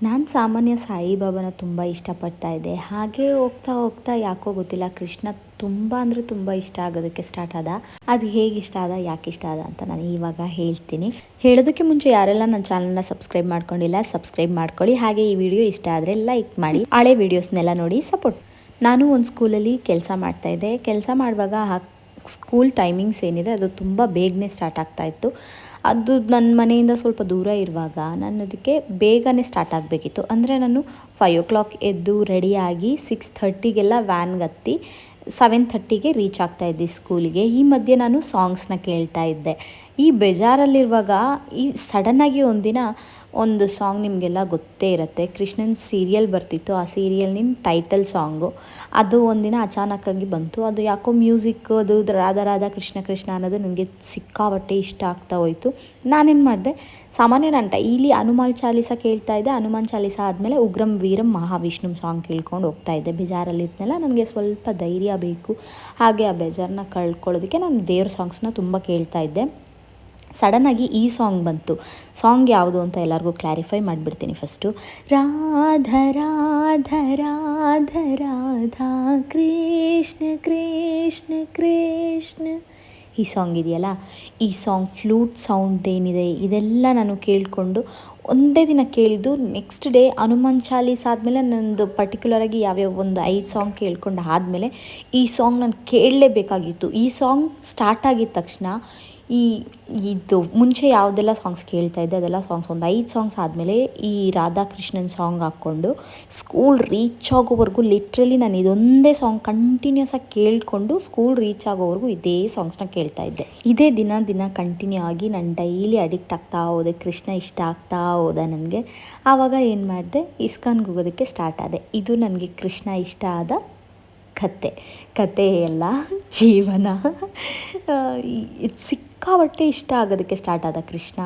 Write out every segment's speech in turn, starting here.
ನಾನು ಸಾಮಾನ್ಯ ಸಾಯಿಬಾಬಾನ ತುಂಬ ಇಷ್ಟಪಡ್ತಾ ಇದ್ದೆ. ಹಾಗೆ ಹೋಗ್ತಾ ಹೋಗ್ತಾ ಯಾಕೋ ಗೊತ್ತಿಲ್ಲ ಕೃಷ್ಣ ತುಂಬ ಅಂದರೆ ತುಂಬ ಇಷ್ಟ ಆಗೋದಕ್ಕೆ ಸ್ಟಾರ್ಟ್ ಆದ. ಅದು ಹೇಗೆ ಇಷ್ಟ ಆದ, ಯಾಕೆ ಇಷ್ಟ ಆದ ಅಂತ ನಾನು ಇವಾಗ ಹೇಳ್ತೀನಿ. ಹೇಳೋದಕ್ಕೆ ಮುಂಚೆ ಯಾರೆಲ್ಲ ನನ್ನ ಚಾನಲ್ನ ಸಬ್ಸ್ಕ್ರೈಬ್ ಮಾಡ್ಕೊಂಡಿಲ್ಲ ಸಬ್ಸ್ಕ್ರೈಬ್ ಮಾಡ್ಕೊಳ್ಳಿ. ಹಾಗೆ ಈ ವಿಡಿಯೋ ಇಷ್ಟ ಆದರೆ ಲೈಕ್ ಮಾಡಿ. ಹಳೆ ವೀಡಿಯೋಸ್ನೆಲ್ಲ ನೋಡಿ ಸಪೋರ್ಟ್. ನಾನು ಒಂದು ಸ್ಕೂಲಲ್ಲಿ ಕೆಲಸ ಮಾಡ್ತಾಯಿದ್ದೆ. ಕೆಲಸ ಮಾಡುವಾಗ ಸ್ಕೂಲ್ ಟೈಮಿಂಗ್ಸ್ ಏನಿದೆ ಅದು ತುಂಬ ಬೇಗನೆ ಸ್ಟಾರ್ಟ್ ಆಗ್ತಾಯಿತ್ತು. ಅದು ನನ್ನ ಮನೆಯಿಂದ ಸ್ವಲ್ಪ ದೂರ ಇರುವಾಗ ನಾನು ಅದಕ್ಕೆ ಬೇಗನೆ ಸ್ಟಾರ್ಟ್ ಆಗಬೇಕಿತ್ತು. ಅಂದರೆ ನಾನು 5 o'clock ಎದ್ದು ರೆಡಿಯಾಗಿ 6:30ಗೆಲ್ಲ ವ್ಯಾನ್ಗೆ ಹತ್ತಿ 7:30ಗೆ ರೀಚ್ ಆಗ್ತಾಯಿದ್ದೆ ಸ್ಕೂಲಿಗೆ. ಈ ಮಧ್ಯೆ ನಾನು ಸಾಂಗ್ಸ್ನ ಕೇಳ್ತಾ ಇದ್ದೆ. ಈ ಬೇಜಾರಲ್ಲಿರುವಾಗ ಈ ಸಡನ್ನಾಗಿ ಒಂದಿನ ಒಂದು ಸಾಂಗ್ ನಿಮಗೆಲ್ಲ ಗೊತ್ತೇ ಇರುತ್ತೆ. ಕೃಷ್ಣನ್ ಸೀರಿಯಲ್ ಬರ್ತಿತ್ತು. ಆ ಸೀರಿಯಲ್ನಿನ ಟೈಟಲ್ ಸಾಂಗು ಅದು ಒಂದಿನ ಅಚಾನಕ್ಕಾಗಿ ಬಂತು. ಅದು ಯಾಕೋ ಮ್ಯೂಸಿಕ್ ಅದು ರಾಧಾ ರಾಧಾ ಕೃಷ್ಣ ಕೃಷ್ಣ ಅನ್ನೋದು ನನಗೆ ಸಿಕ್ಕಾಪಟ್ಟೆ ಇಷ್ಟ ಆಗ್ತಾ ಹೋಯಿತು. ನಾನೇನು ಮಾಡಿದೆ, ಸಾಮಾನ್ಯ ನಾನು ಡೈಲಿ ಹನುಮಾನ್ ಚಾಲೀಸ ಕೇಳ್ತಾ ಇದ್ದೆ. ಹನುಮಾನ್ ಚಾಲೀಸ ಆದಮೇಲೆ ಉಗ್ರಂ ವೀರಂ ಮಹಾವಿಷ್ಣು ಸಾಂಗ್ ಕೇಳ್ಕೊಂಡು ಹೋಗ್ತಾ ಇದ್ದೆ. ಬೇಜಾರಲ್ಲಿದ್ನೆಲ್ಲ ನನಗೆ ಸ್ವಲ್ಪ ಧೈರ್ಯ ಬೇಕು. ಹಾಗೆ ಆ ಬೇಜಾರನ್ನ ಕಳ್ಕೊಳ್ಳೋದಕ್ಕೆ ನಾನು ದೇವ್ರ ಸಾಂಗ್ಸ್ನ ತುಂಬ ಕೇಳ್ತಾ ಇದ್ದೆ. ಸಡನ್ನಾಗಿ ಈ ಸಾಂಗ್ ಬಂತು. ಸಾಂಗ್ ಯಾವುದು ಅಂತ ಎಲ್ಲರಿಗೂ ಕ್ಲಾರಿಫೈ ಮಾಡಿಬಿಡ್ತೀನಿ ಫಸ್ಟು. ರಾಧ ರಾಧ ರಾಧ ರಾಧಾ ಕೃಷ್ಣ ಕೃಷ್ಣ ಕೃಷ್ಣ, ಈ ಸಾಂಗ್ ಇದೆಯಲ್ಲ, ಈ ಸಾಂಗ್ ಫ್ಲೂಟ್ ಸೌಂಡ್ ಏನಿದೆ ಇದೆಲ್ಲ ನಾನು ಕೇಳಿಕೊಂಡು ಒಂದೇ ದಿನ ಕೇಳಿದ್ದು. ನೆಕ್ಸ್ಟ್ ಡೇ ಹನುಮಾನ್ ಚಾಲೀಸ್ ಆದಮೇಲೆ ನನ್ನದು ಪರ್ಟಿಕ್ಯುಲರಾಗಿ ಯಾವ್ಯಾವ ಒಂದು 5 ಸಾಂಗ್ ಕೇಳ್ಕೊಂಡು ಆದಮೇಲೆ ಈ ಸಾಂಗ್ ನಾನು ಕೇಳಲೇಬೇಕಾಗಿತ್ತು. ಈ ಸಾಂಗ್ ಸ್ಟಾರ್ಟ್ ಆಗಿದ ತಕ್ಷಣ ಇದು ಮುಂಚೆ ಯಾವುದೆಲ್ಲ ಸಾಂಗ್ಸ್ ಕೇಳ್ತಾ ಇದ್ದೆ ಅದೆಲ್ಲ ಸಾಂಗ್ಸ್ ಒಂದು 5 ಸಾಂಗ್ಸ್ ಆದಮೇಲೆ ಈ ರಾಧಾಕೃಷ್ಣನ್ ಸಾಂಗ್ ಹಾಕ್ಕೊಂಡು ಸ್ಕೂಲ್ ರೀಚ್ ಆಗೋವರೆಗೂ ಲಿಟ್ರಲಿ ನಾನು ಇದೊಂದೇ ಸಾಂಗ್ ಕಂಟಿನ್ಯೂಸ್ ಆಗಿ ಕೇಳಿಕೊಂಡು ಸ್ಕೂಲ್ ರೀಚ್ ಆಗೋವರೆಗೂ ಇದೇ ಸಾಂಗ್ಸ್ನ ಕೇಳ್ತಾ ಇದ್ದೆ. ಇದೇ ದಿನ ಕಂಟಿನ್ಯೂ ಆಗಿ ನಾನು ಡೈಲಿ ಅಡಿಕ್ಟ್ ಆಗ್ತಾ ಹೋದೆ. ಕೃಷ್ಣ ಇಷ್ಟ ಆಗ್ತಾ ಹೋದ ನನಗೆ. ಆವಾಗ ಏನು ಮಾಡಿದೆ, ಇಸ್ಕಾನ್ಗೆ ಹೋಗೋದಕ್ಕೆ ಸ್ಟಾರ್ಟ್ ಆದೆ. ಇದು ನನಗೆ ಕೃಷ್ಣ ಇಷ್ಟ ಆದ ಕತೆ ಎಲ್ಲ ಜೀವನ. ಇದು ಸಿಕ್ಕಾಪಟ್ಟೆ ಇಷ್ಟ ಆಗೋದಕ್ಕೆ ಸ್ಟಾರ್ಟ್ ಆದ ಕೃಷ್ಣ.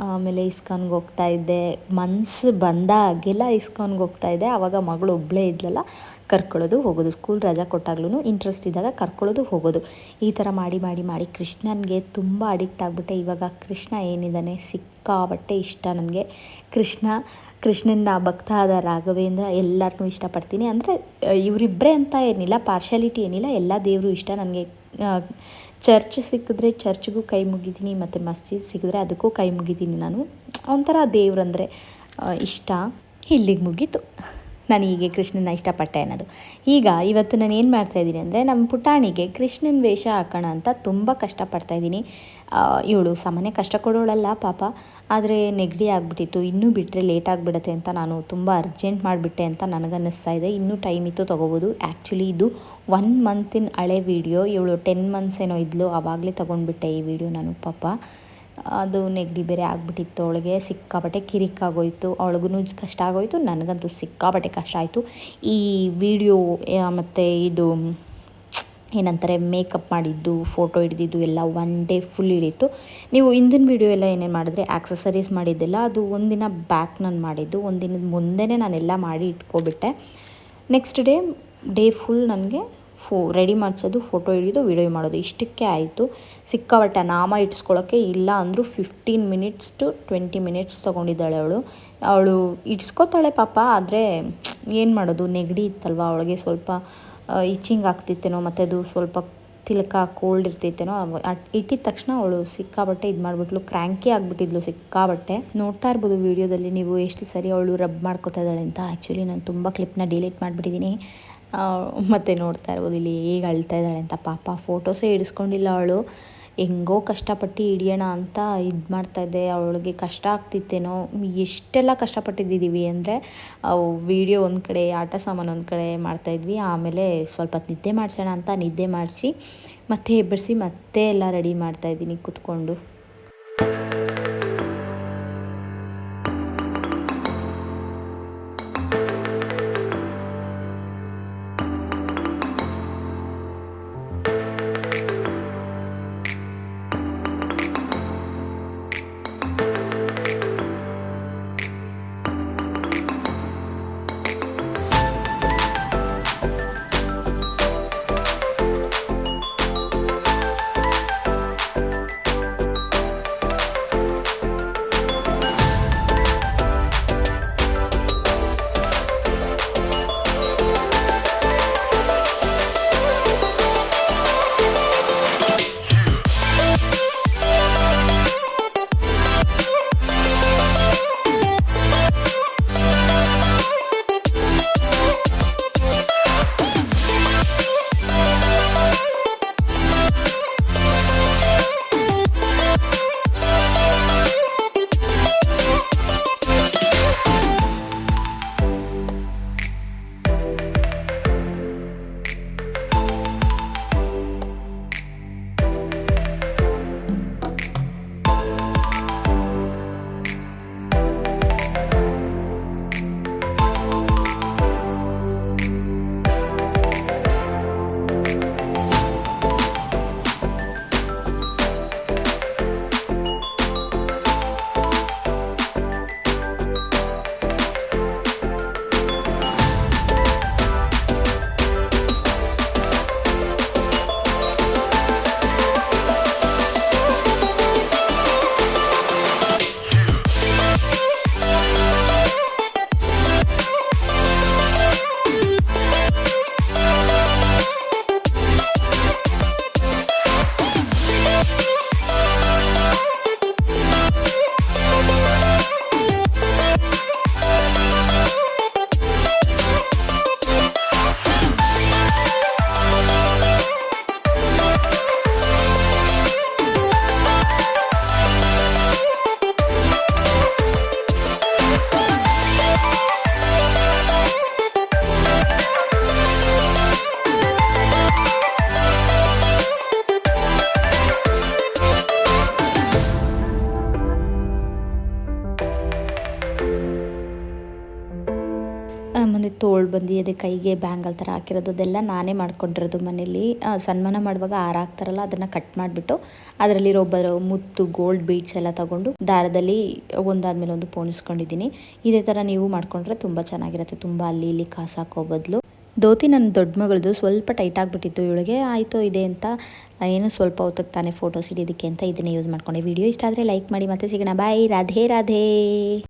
ಆಮೇಲೆ ಇಸ್ಕಾನ್ಗೆ ಹೋಗ್ತಾ ಇದ್ದೆ. ಮನಸ್ಸು ಬಂದಾಗೆಲ್ಲ ಇಸ್ಕಾನ್ಗೆ ಹೋಗ್ತಾ ಇದ್ದೆ. ಆವಾಗ ಮಗಳು ಒಬ್ಬಳೇ ಇದ್ಲಲ್ಲ, ಕರ್ಕೊಳ್ಳೋದು ಹೋಗೋದು. ಸ್ಕೂಲ್ ರಜಾ ಕೊಟ್ಟಾಗ್ಲೂ ಇಂಟ್ರೆಸ್ಟ್ ಇದ್ದಾಗ ಕರ್ಕೊಳ್ಳೋದು ಹೋಗೋದು. ಈ ಥರ ಮಾಡಿ ಕೃಷ್ಣನಿಗೆ ತುಂಬ ಅಡಿಕ್ಟ್ ಆಗಿಬಿಟ್ಟೆ. ಇವಾಗ ಕೃಷ್ಣ ಏನಿದ್ದಾನೆ ಸಿಕ್ಕಾಪಟ್ಟೆ ಇಷ್ಟ ನನಗೆ. ಕೃಷ್ಣನ ಭಕ್ತ ಆದ ರಾಘವೇಂದ್ರ ಎಲ್ಲರನ್ನೂ ಇಷ್ಟಪಡ್ತೀನಿ. ಅಂದರೆ ಇವರಿಬ್ಬರೇ ಅಂತ ಏನಿಲ್ಲ, ಪಾರ್ಶಾಲಿಟಿ ಏನಿಲ್ಲ, ಎಲ್ಲ ದೇವರು ಇಷ್ಟ ನನಗೆ. ಚರ್ಚ್ ಸಿಕ್ಕಿದ್ರೆ ಚರ್ಚ್ಗೂ ಕೈ ಮುಗಿತೀನಿ, ಮತ್ತು ಮಸ್ಜಿದ್ ಸಿಕ್ಕಿದ್ರೆ ಅದಕ್ಕೂ ಕೈ ಮುಗಿತೀನಿ. ನಾನು ಒಂಥರ ದೇವ್ರಂದರೆ ಇಷ್ಟ. ಇಲ್ಲಿಗೆ ಮುಗೀತು ನಾನು ಹೀಗೆ ಕೃಷ್ಣನ ಇಷ್ಟಪಟ್ಟೆ ಅನ್ನೋದು. ಇವತ್ತು ನಾನು ಏನು ಮಾಡ್ತಾಯಿದ್ದೀನಿ ಅಂದರೆ, ನಮ್ಮ ಪುಟಾಣಿಗೆ ಕೃಷ್ಣನ ವೇಷ ಹಾಕೋಣ ಅಂತ ತುಂಬ ಕಷ್ಟಪಡ್ತಾಯಿದ್ದೀನಿ. ಇವಳು ಸಾಮಾನ್ಯ ಕಷ್ಟ ಕೊಡೋಳಲ್ಲ ಪಾಪ, ಆದರೆ ನೆಗಡಿ ಆಗಿಬಿಟ್ಟಿತ್ತು. ಇನ್ನೂ ಬಿಟ್ಟರೆ ಲೇಟ್ ಆಗಿಬಿಡುತ್ತೆ ಅಂತ ನಾನು ತುಂಬ ಅರ್ಜೆಂಟ್ ಮಾಡಿಬಿಟ್ಟೆ ಅಂತ ನನಗನ್ನಿಸ್ತಾ ಇದೆ. ಇನ್ನೂ ಟೈಮ್ ಇತ್ತು ತೊಗೋಬೋದು. ಆ್ಯಕ್ಚುಲಿ ಇದು 1 ಮಂತಿನ ಹಳೆ ವೀಡಿಯೋ. ಇವಳು 10 months ಏನೋ ಇದ್ಲು, ಆವಾಗಲೇ ತೊಗೊಂಡ್ಬಿಟ್ಟೆ ಈ ವಿಡಿಯೋ ನಾನು ಪಾಪ. ಅದು ನೆಗಡಿ ಬೇರೆ ಆಗಿಬಿಟ್ಟಿತ್ತು ಅವಳಿಗೆ. ಸಿಕ್ಕಾಪಟ್ಟೆ ಕಿರಿಕಾಗೋಯಿತು. ಅವಳಿಗೂ ಕಷ್ಟ ಆಗೋಯಿತು, ನನಗಂತೂ ಸಿಕ್ಕಾಪಟ್ಟೆ ಕಷ್ಟ ಆಯಿತು. ಈ ವಿಡಿಯೋ ಮತ್ತು ಇದು ಏನಂತಾರೆ ಮೇಕಪ್ ಮಾಡಿದ್ದು, ಫೋಟೋ ಹಿಡಿದಿದ್ದು ಎಲ್ಲ 1 day ಫುಲ್ ಹಿಡಿಯಿತು. ನೀವು ಹಿಂದಿನ ವೀಡಿಯೋ ಎಲ್ಲ ಏನೇನು ಮಾಡಿದ್ರೆ ಆಕ್ಸಸರೀಸ್ ಮಾಡಿದ್ದೆಲ್ಲ ಅದು ಒಂದಿನ ಬ್ಯಾಕ್ ನಾನು ಮಾಡಿದ್ದು. ಒಂದಿನದ ಮುಂದೆನೇ ನಾನೆಲ್ಲ ಮಾಡಿ ಇಟ್ಕೊಬಿಟ್ಟೆ. ನೆಕ್ಸ್ಟ್ ಡೇ ಫುಲ್ ನನಗೆ ರೆಡಿ ಮಾಡಿಸೋದು, ಫೋಟೋ ಹಿಡಿಯೋದು, ವೀಡಿಯೋ ಮಾಡೋದು, ಇಷ್ಟಕ್ಕೆ ಆಯಿತು. ಸಿಕ್ಕಾಪಟ್ಟೆ ನಾಮ ಇಟ್ಸ್ಕೊಳ್ಳೋಕ್ಕೆ ಇಲ್ಲ ಅಂದರೂ 15 minutes to 20 minutes ತೊಗೊಂಡಿದ್ದಾಳೆ ಅವಳು ಇಟ್ಸ್ಕೊತಾಳೆ ಪಾಪ. ಆದರೆ ಏನು ಮಾಡೋದು, ನೆಗಡಿ ಇತ್ತಲ್ವ ಅವಳಿಗೆ, ಸ್ವಲ್ಪ ಇಚ್ಚಿಂಗ್ ಆಗ್ತಿತ್ತೇನೋ, ಮತ್ತು ಅದು ಸ್ವಲ್ಪ ತಿಲಕ ಕೋಲ್ಡ್ ಇರ್ತಿತ್ತೇನೋ. ಇಟ್ಟಿದ ತಕ್ಷಣ ಅವಳು ಸಿಕ್ಕಾಬಟ್ಟೆ ಇದು ಮಾಡಿಬಿಟ್ಲು, ಕ್ರ್ಯಾಂಕಿ ಆಗಿಬಿಟ್ಟಿದ್ಲು ಸಿಕ್ಕಾಬಟ್ಟೆ. ನೋಡ್ತಾ ಇರ್ಬೋದು ವೀಡಿಯೋದಲ್ಲಿ ನೀವು ಎಷ್ಟು ಸರಿ ಅವಳು ರಬ್ ಮಾಡ್ಕೊತಾ ಇದ್ದಾಳೆ ಅಂತ. ಆ್ಯಕ್ಚುಲಿ ನಾನು ತುಂಬ ಕ್ಲಿಪ್ನ ಡಿಲೀಟ್ ಮಾಡಿಬಿಟ್ಟಿದ್ದೀನಿ. ಮತ್ತು ನೋಡ್ತಾ ಇರ್ಬೋದು ಇಲ್ಲಿ ಹೇಗೆ ಅಳ್ತಾ ಇದ್ದಾಳೆ ಅಂತ ಪಾಪ. ಫೋಟೋಸೇ ಹಿಡಿಸ್ಕೊಂಡಿಲ್ಲ ಅವಳು. ಹೆಂಗೋ ಕಷ್ಟಪಟ್ಟು ಹಿಡಿಯೋಣ ಅಂತ ಇದು ಮಾಡ್ತಾಯಿದ್ದೆ. ಅವಳಿಗೆ ಕಷ್ಟ ಆಗ್ತಿತ್ತೇನೋ. ಎಷ್ಟೆಲ್ಲ ಕಷ್ಟಪಟ್ಟಿದ್ದೀವಿ ಅಂದರೆ, ವೀಡಿಯೋ ಒಂದು ಕಡೆ, ಆಟ ಸಾಮಾನು ಒಂದು ಕಡೆ ಮಾಡ್ತಾಯಿದ್ವಿ. ಆಮೇಲೆ ಸ್ವಲ್ಪ ಹೊತ್ತು ನಿದ್ದೆ ಮಾಡಿಸೋಣ ಅಂತ ನಿದ್ದೆ ಮಾಡಿಸಿ ಮತ್ತೆ ಎಬ್ಬರಿಸಿ ಮತ್ತೆ ಎಲ್ಲ ರೆಡಿ ಮಾಡ್ತಾಯಿದ್ದೀನಿ ಕೂತ್ಕೊಂಡು. ಆಮೇಲೆ ತೋಳು ಬಂದು ಅದೇ ಕೈಗೆ ಬ್ಯಾಂಗಲ್ ಥರ ಹಾಕಿರೋದು ಅದೆಲ್ಲ ನಾನೇ ಮಾಡ್ಕೊಂಡಿರೋದು ಮನೇಲಿ. ಸನ್ಮಾನ ಮಾಡುವಾಗ ಹಾರ ಹಾಕ್ತಾರಲ್ಲ ಅದನ್ನು ಕಟ್ ಮಾಡಿಬಿಟ್ಟು ಅದರಲ್ಲಿ ರೊಬ್ಬರು ಮುತ್ತು ಗೋಲ್ಡ್ ಬೀಡ್ಸ್ ಎಲ್ಲ ತೊಗೊಂಡು ದಾರದಲ್ಲಿ ಒಂದಾದ್ಮೇಲೆ ಒಂದು ಪೋಣಿಸ್ಕೊಂಡಿದ್ದೀನಿ. ಇದೇ ಥರ ನೀವು ಮಾಡ್ಕೊಂಡ್ರೆ ತುಂಬ ಚೆನ್ನಾಗಿರುತ್ತೆ. ತುಂಬ ಅಲ್ಲಿ ಇಲ್ಲಿ ಕಾಸು ಹಾಕೋ ಬದಲು. ಧೋತಿ ನನ್ನ ದೊಡ್ಡ ಮಗಳದು ಸ್ವಲ್ಪ ಟೈಟ್ ಆಗಿಬಿಟ್ಟಿತ್ತು. ಇವಳಿಗೆ ಆಯಿತು ಇದೆ ಅಂತ ಏನು ಸ್ವಲ್ಪ ಹೊತ್ತಿಗೆ ತಾನೇ ಫೋಟೋಸ್ ಹಿಡಿಯೋದಕ್ಕೆ ಅಂತ ಇದನ್ನೇ ಯೂಸ್ ಮಾಡ್ಕೊಂಡೆ. ವಿಡಿಯೋ ಇಷ್ಟ ಆದರೆ ಲೈಕ್ ಮಾಡಿ, ಮತ್ತೆ ಸಿಗೋಣ. ಬಾಯ್. ರಾಧೆ ರಾಧೆ.